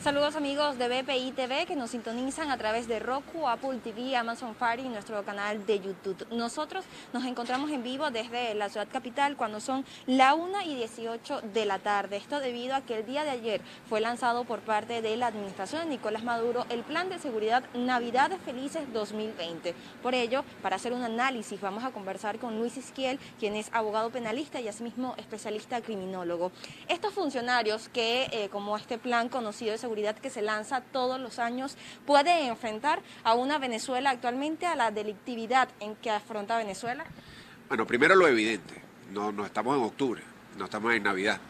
Saludos amigos de BPI TV que nos sintonizan a través de Roku, Apple TV, Amazon Fire y nuestro canal de YouTube. Nosotros nos encontramos en vivo desde la ciudad capital cuando son la 1:18 de la tarde. Esto debido a que el día de ayer fue lanzado por parte de la administración de Nicolás Maduro el Plan de Seguridad Navidades Felices 2020. Por ello, para hacer un análisis vamos a conversar con Luis Isquiel, quien es abogado penalista y asimismo especialista criminólogo. Estos funcionarios que, como este plan conocido de seguridad que se lanza todos los años, puede enfrentar a una Venezuela actualmente, a la delictividad en que afronta Venezuela? Bueno, primero lo evidente, no estamos en octubre, no estamos en Navidad,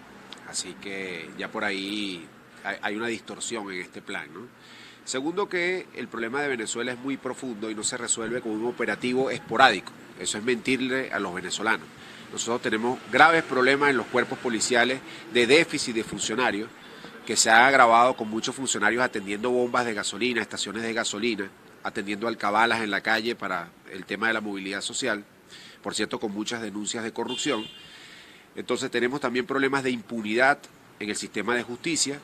así que ya por ahí hay una distorsión en este plan, ¿no? Segundo, que el problema de Venezuela es muy profundo y no se resuelve con un operativo esporádico. Eso es mentirle a los venezolanos. Nosotros tenemos graves problemas en los cuerpos policiales de déficit de funcionarios, que se ha agravado con muchos funcionarios atendiendo bombas de gasolina, estaciones de gasolina, atendiendo alcabalas en la calle para el tema de la movilidad social, por cierto, con muchas denuncias de corrupción. Entonces tenemos también problemas de impunidad en el sistema de justicia,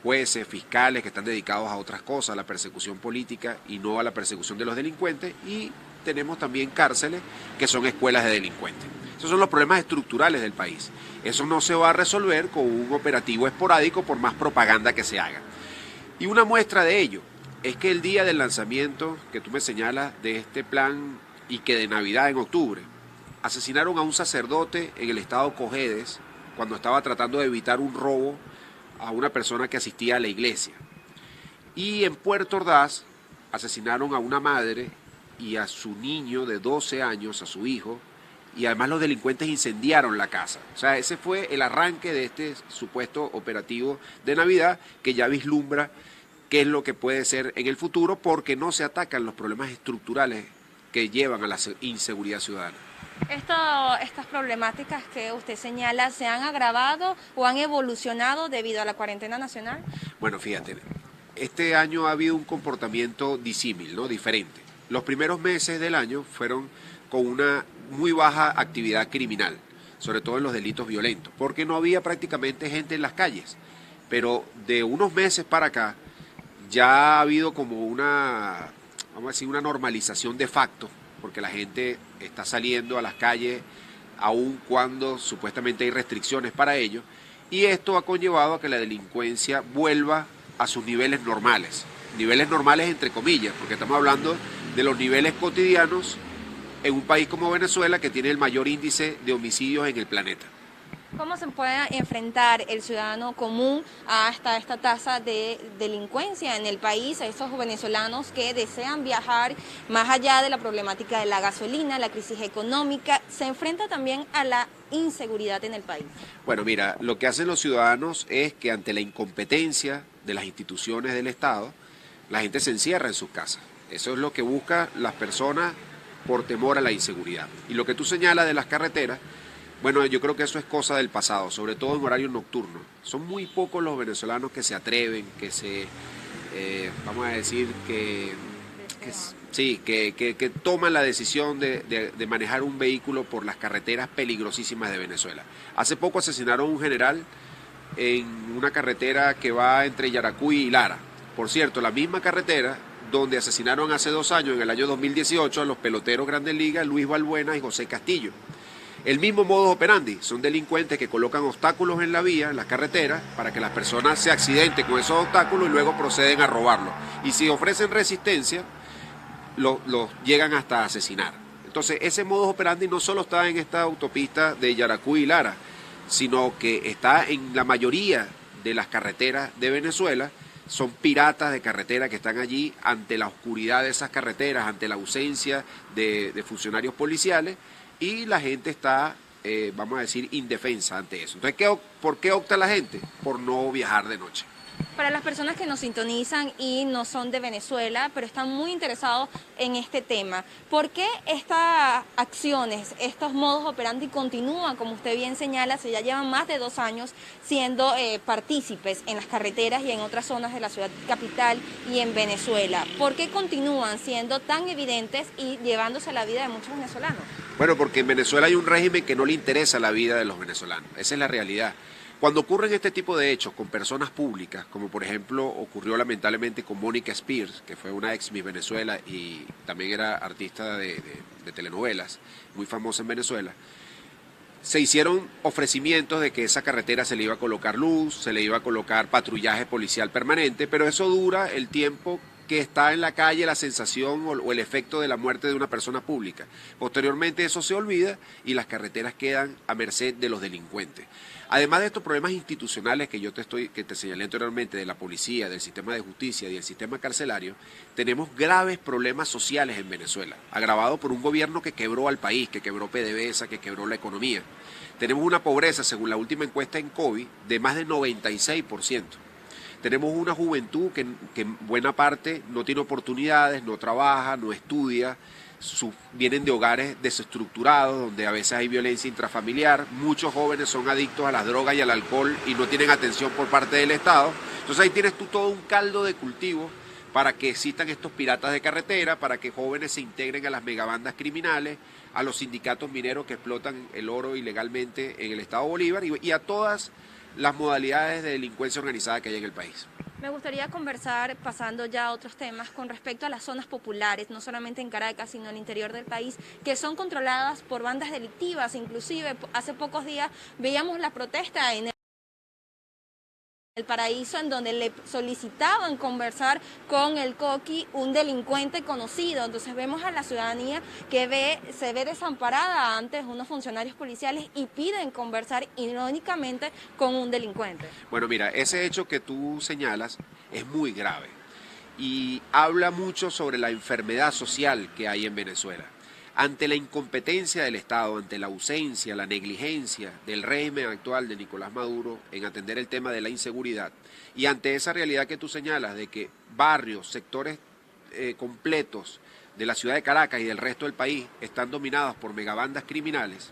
jueces, fiscales que están dedicados a otras cosas, a la persecución política y no a la persecución de los delincuentes, y tenemos también cárceles que son escuelas de delincuentes. Esos son los problemas estructurales del país. Eso no se va a resolver con un operativo esporádico por más propaganda que se haga. Y una muestra de ello es que el día del lanzamiento que tú me señalas de este plan y que de Navidad en octubre, asesinaron a un sacerdote en el estado Cojedes cuando estaba tratando de evitar un robo a una persona que asistía a la iglesia. Y en Puerto Ordaz asesinaron a una madre y a su niño de 12 años, a su hijo, y además los delincuentes incendiaron la casa. O sea, ese fue el arranque de este supuesto operativo de Navidad que ya vislumbra qué es lo que puede ser en el futuro, porque no se atacan los problemas estructurales que llevan a la inseguridad ciudadana. Estas problemáticas que usted señala, ¿se han agravado o han evolucionado debido a la cuarentena nacional? Bueno, fíjate, este año ha habido un comportamiento disímil, ¿no? Diferente. Los primeros meses del año fueron con una muy baja actividad criminal, sobre todo en los delitos violentos, porque no había prácticamente gente en las calles. Pero de unos meses para acá ya ha habido como una, vamos a decir, una normalización de facto, porque la gente está saliendo a las calles aun cuando supuestamente hay restricciones para ello, y esto ha conllevado a que la delincuencia vuelva a sus niveles normales entre comillas, porque estamos hablando de los niveles cotidianos en un país como Venezuela, que tiene el mayor índice de homicidios en el planeta. ¿Cómo se puede enfrentar el ciudadano común hasta esta tasa de delincuencia en el país, a esos venezolanos que desean viajar más allá de la problemática de la gasolina, la crisis económica? Se enfrenta también a la inseguridad en el país. Bueno, mira, lo que hacen los ciudadanos es que ante la incompetencia de las instituciones del Estado, la gente se encierra en sus casas. Eso es lo que buscan las personas por temor a la inseguridad. Y lo que tú señalas de las carreteras, bueno, yo creo que eso es cosa del pasado, sobre todo en horario nocturno. Son muy pocos los venezolanos que se atreven, que se, vamos a decir, que toman la decisión de manejar un vehículo por las carreteras peligrosísimas de Venezuela. Hace poco asesinaron a un general en una carretera que va entre Yaracuy y Lara. Por cierto, la misma carretera donde asesinaron hace 2 años, en el año 2018, a los peloteros Grandes Ligas, Luis Balbuena y José Castillo. El mismo modus operandi, son delincuentes que colocan obstáculos en la vía, en las carreteras, para que las personas se accidenten con esos obstáculos y luego proceden a robarlos. Y si ofrecen resistencia, los llegan hasta asesinar. Entonces, ese modus operandi no solo está en esta autopista de Yaracuy y Lara, sino que está en la mayoría de las carreteras de Venezuela. Son piratas de carretera que están allí ante la oscuridad de esas carreteras, ante la ausencia de funcionarios policiales, y la gente está, vamos a decir, indefensa ante eso. Entonces, ¿por qué opta la gente? Por no viajar de noche. Para las personas que nos sintonizan y no son de Venezuela, pero están muy interesados en este tema, ¿por qué estas acciones, estos modos operandi continúan, como usted bien señala, se ya llevan más de 2 años siendo partícipes en las carreteras y en otras zonas de la ciudad capital y en Venezuela? ¿Por qué continúan siendo tan evidentes y llevándose la vida de muchos venezolanos? Bueno, porque en Venezuela hay un régimen que no le interesa la vida de los venezolanos, esa es la realidad. Cuando ocurren este tipo de hechos con personas públicas, como por ejemplo ocurrió lamentablemente con Mónica Spears, que fue una ex Miss Venezuela y también era artista de telenovelas, muy famosa en Venezuela, se hicieron ofrecimientos de que esa carretera se le iba a colocar luz, se le iba a colocar patrullaje policial permanente, pero eso dura el tiempo que está en la calle la sensación o el efecto de la muerte de una persona pública. Posteriormente eso se olvida y las carreteras quedan a merced de los delincuentes. Además de estos problemas institucionales que te señalé anteriormente, de la policía, del sistema de justicia y del sistema carcelario, tenemos graves problemas sociales en Venezuela, agravados por un gobierno que quebró al país, que quebró PDVSA, que quebró la economía. Tenemos una pobreza, según la última encuesta en COVID, de más del 96%. Tenemos una juventud que en buena parte no tiene oportunidades, no trabaja, no estudia, vienen de hogares desestructurados, donde a veces hay violencia intrafamiliar, muchos jóvenes son adictos a las drogas y al alcohol y no tienen atención por parte del Estado. Entonces ahí tienes tú todo un caldo de cultivo para que existan estos piratas de carretera, para que jóvenes se integren a las megabandas criminales, a los sindicatos mineros que explotan el oro ilegalmente en el Estado Bolívar y a todas las modalidades de delincuencia organizada que hay en el país. Me gustaría conversar, pasando ya a otros temas, con respecto a las zonas populares, no solamente en Caracas, sino en el interior del país, que son controladas por bandas delictivas. Inclusive, hace pocos días veíamos la protesta en El Paraíso, en donde le solicitaban conversar con el Coqui, un delincuente conocido. Entonces vemos a la ciudadanía que se ve desamparada ante unos funcionarios policiales y piden conversar irónicamente con un delincuente. Bueno, mira, ese hecho que tú señalas es muy grave y habla mucho sobre la enfermedad social que hay en Venezuela. Ante la incompetencia del Estado, ante la ausencia, la negligencia del régimen actual de Nicolás Maduro en atender el tema de la inseguridad y ante esa realidad que tú señalas de que barrios, sectores completos de la ciudad de Caracas y del resto del país están dominados por megabandas criminales,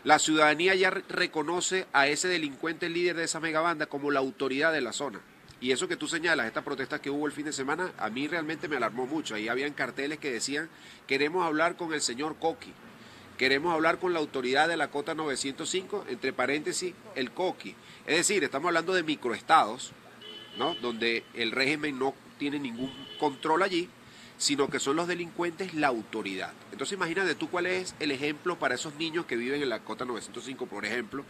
la ciudadanía ya reconoce a ese delincuente líder de esa megabanda como la autoridad de la zona. Y eso que tú señalas, esta protesta que hubo el fin de semana, a mí realmente me alarmó mucho. Ahí habían carteles que decían, queremos hablar con el señor Coqui, queremos hablar con la autoridad de la Cota 905, entre paréntesis, el Coqui. Es decir, estamos hablando de microestados, ¿no?, donde el régimen no tiene ningún control allí, sino que son los delincuentes la autoridad. Entonces imagínate tú cuál es el ejemplo para esos niños que viven en la Cota 905, por ejemplo,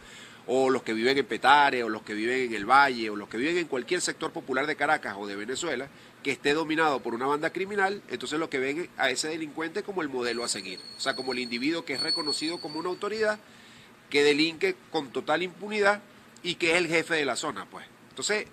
o los que viven en Petare, o los que viven en el Valle, o los que viven en cualquier sector popular de Caracas o de Venezuela, que esté dominado por una banda criminal. Entonces lo que ven a ese delincuente como el modelo a seguir, o sea, como el individuo que es reconocido como una autoridad, que delinque con total impunidad y que es el jefe de la zona, pues. Entonces,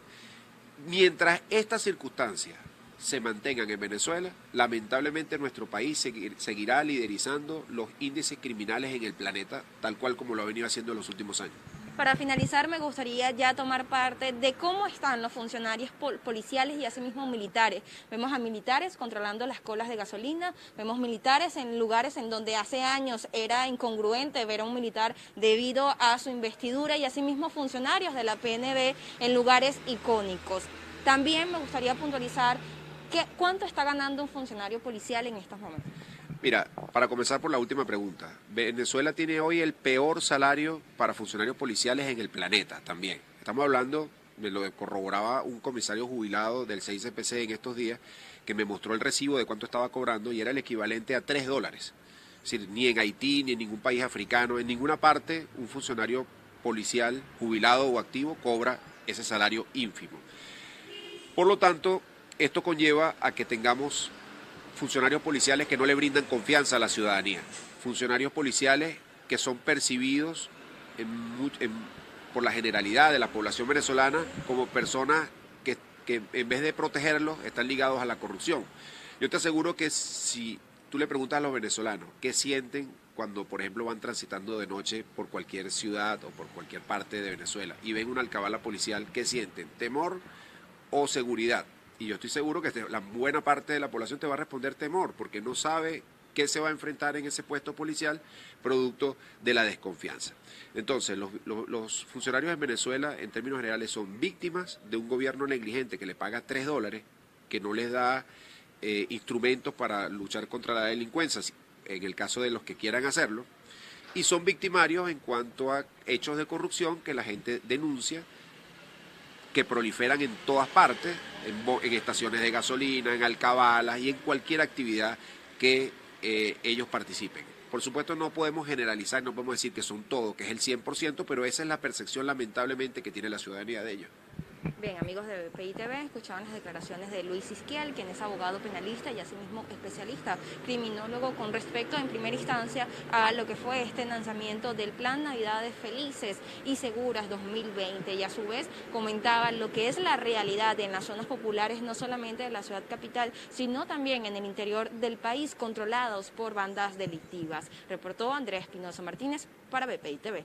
mientras estas circunstancias se mantengan en Venezuela, lamentablemente nuestro país seguirá liderizando los índices criminales en el planeta, tal cual como lo ha venido haciendo en los últimos años. Para finalizar, me gustaría ya tomar parte de cómo están los funcionarios policiales y asimismo militares. Vemos a militares controlando las colas de gasolina, vemos militares en lugares en donde hace años era incongruente ver a un militar debido a su investidura, y asimismo funcionarios de la PNV en lugares icónicos. También me gustaría puntualizar ¿cuánto está ganando un funcionario policial en estos momentos? Mira, para comenzar por la última pregunta, Venezuela tiene hoy el peor salario para funcionarios policiales en el planeta también. Estamos hablando, me lo corroboraba un comisario jubilado del 6CPC en estos días, que me mostró el recibo de cuánto estaba cobrando y era el equivalente a $3. Es decir, ni en Haití, ni en ningún país africano, en ninguna parte un funcionario policial jubilado o activo cobra ese salario ínfimo. Por lo tanto, esto conlleva a que tengamos funcionarios policiales que no le brindan confianza a la ciudadanía, funcionarios policiales que son percibidos por la generalidad de la población venezolana como personas que en vez de protegerlos están ligados a la corrupción. Yo te aseguro que si tú le preguntas a los venezolanos qué sienten cuando, por ejemplo, van transitando de noche por cualquier ciudad o por cualquier parte de Venezuela y ven una alcabala policial, ¿qué sienten? ¿Temor o seguridad? Y yo estoy seguro que la buena parte de la población te va a responder temor, porque no sabe qué se va a enfrentar en ese puesto policial, producto de la desconfianza. Entonces, los funcionarios en Venezuela, en términos generales, son víctimas de un gobierno negligente que le paga $3, que no les da instrumentos para luchar contra la delincuencia, en el caso de los que quieran hacerlo, y son victimarios en cuanto a hechos de corrupción que la gente denuncia, que proliferan en todas partes, en estaciones de gasolina, en alcabalas y en cualquier actividad que ellos participen. Por supuesto no podemos generalizar, no podemos decir que son todos, que es el 100%, pero esa es la percepción lamentablemente que tiene la ciudadanía de ellos. Bien, amigos de BPI TV, escuchaban las declaraciones de Luis Isquiel, quien es abogado penalista y asimismo especialista criminólogo con respecto en primera instancia a lo que fue este lanzamiento del Plan Navidades Felices y Seguras 2020 y a su vez comentaba lo que es la realidad en las zonas populares, no solamente de la ciudad capital, sino también en el interior del país, controlados por bandas delictivas. Reportó Andrea Espinosa Martínez para BPI TV.